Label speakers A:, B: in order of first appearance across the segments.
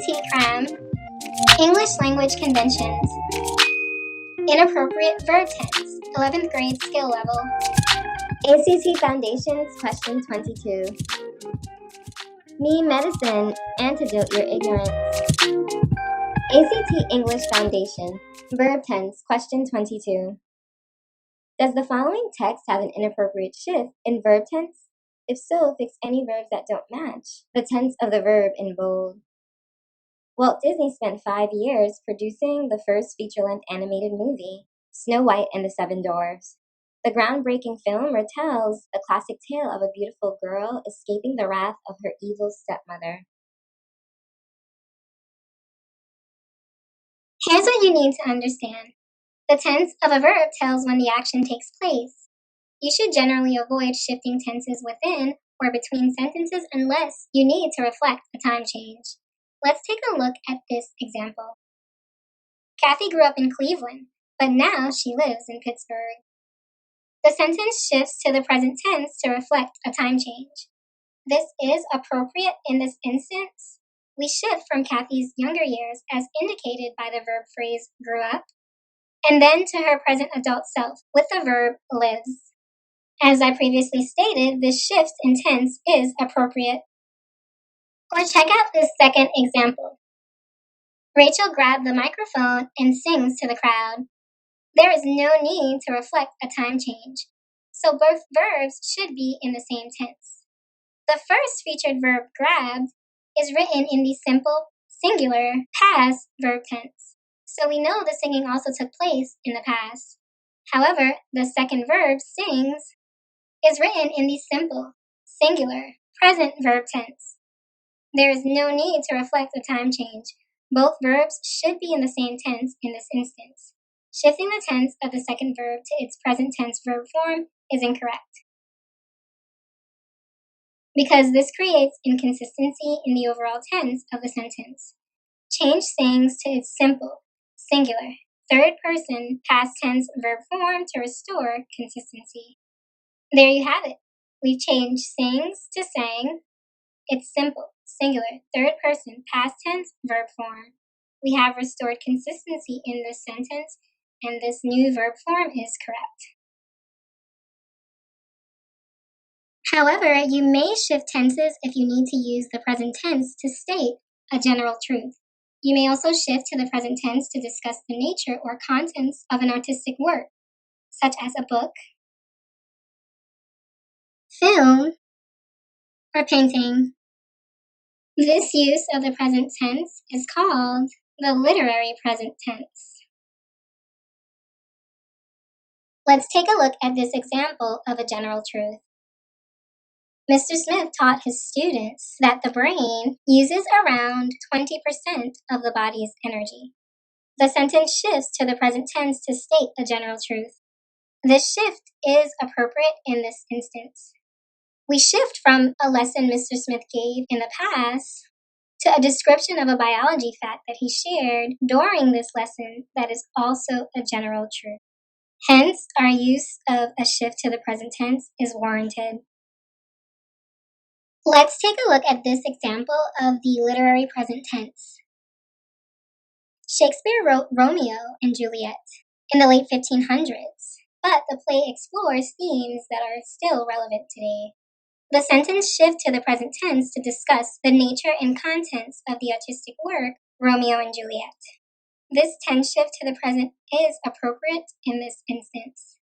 A: ACT Cram, English Language Conventions, Inappropriate Verb Tense, 11th grade skill level. ACT Foundations, question 22. Me Medicine, antidote your ignorance. ACT English Foundation, Verb Tense, question 22. Does the following text have an inappropriate shift in verb tense? If so, fix any verbs that don't match the tense of the verb in bold. Walt Disney spent 5 years producing the first feature-length animated movie, Snow White and the Seven Dwarfs. The groundbreaking film retells the classic tale of a beautiful girl escaping the wrath of her evil stepmother. Here's what you need to understand. The tense of a verb tells when the action takes place. You should generally avoid shifting tenses within or between sentences unless you need to reflect a time change. Let's take a look at this example. Kathy grew up in Cleveland, but now she lives in Pittsburgh. The sentence shifts to the present tense to reflect a time change. This is appropriate in this instance. We shift from Kathy's younger years as indicated by the verb phrase grew up, and then to her present adult self with the verb lives. As I previously stated, this shift in tense is appropriate. Or check out this second example. Rachel grabbed the microphone and sings to the crowd. There is no need to reflect a time change, so both verbs should be in the same tense. The first featured verb grabbed is written in the simple, singular, past verb tense, so we know the singing also took place in the past. However, the second verb, sings, is written in the simple, singular, present verb tense. There is no need to reflect a time change. Both verbs should be in the same tense in this instance. Shifting the tense of the second verb to its present tense verb form is incorrect, because this creates inconsistency in the overall tense of the sentence. Change sings to its simple, singular, third person, past tense verb form to restore consistency. There you have it. We've changed sings to sang. It's simple, singular, third person, past tense, verb form. We have restored consistency in this sentence, and this new verb form is correct. However, you may shift tenses if you need to use the present tense to state a general truth. You may also shift to the present tense to discuss the nature or contents of an artistic work, such as a book, film, or painting. This use of the present tense is called the literary present tense. Let's take a look at this example of a general truth. Mr. Smith taught his students that the brain uses around 20% of the body's energy. The sentence shifts to the present tense to state a general truth. This shift is appropriate in this instance. We shift from a lesson Mr. Smith gave in the past to a description of a biology fact that he shared during this lesson that is also a general truth. Hence, our use of a shift to the present tense is warranted. Let's take a look at this example of the literary present tense. Shakespeare wrote Romeo and Juliet in the late 1500s, but the play explores themes that are still relevant today. The sentence shifts to the present tense to discuss the nature and contents of the artistic work, Romeo and Juliet. This tense shift to the present is appropriate in this instance.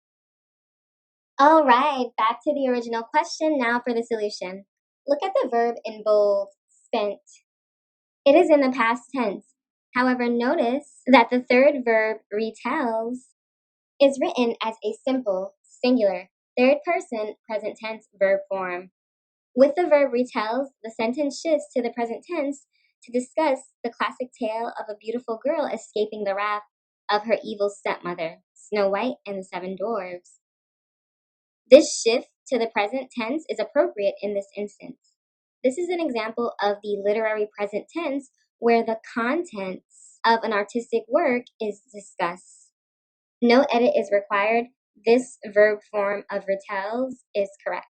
A: All right, back to the original question now for the solution. Look at the verb in bold, spent. It is in the past tense. However, notice that the third verb, retells, is written as a simple, singular, third person, present tense verb form. With the verb retells, the sentence shifts to the present tense to discuss the classic tale of a beautiful girl escaping the wrath of her evil stepmother, Snow White and the Seven Dwarfs. This shift to the present tense is appropriate in this instance. This is an example of the literary present tense where the contents of an artistic work is discussed. No edit is required. This verb form of retells is correct.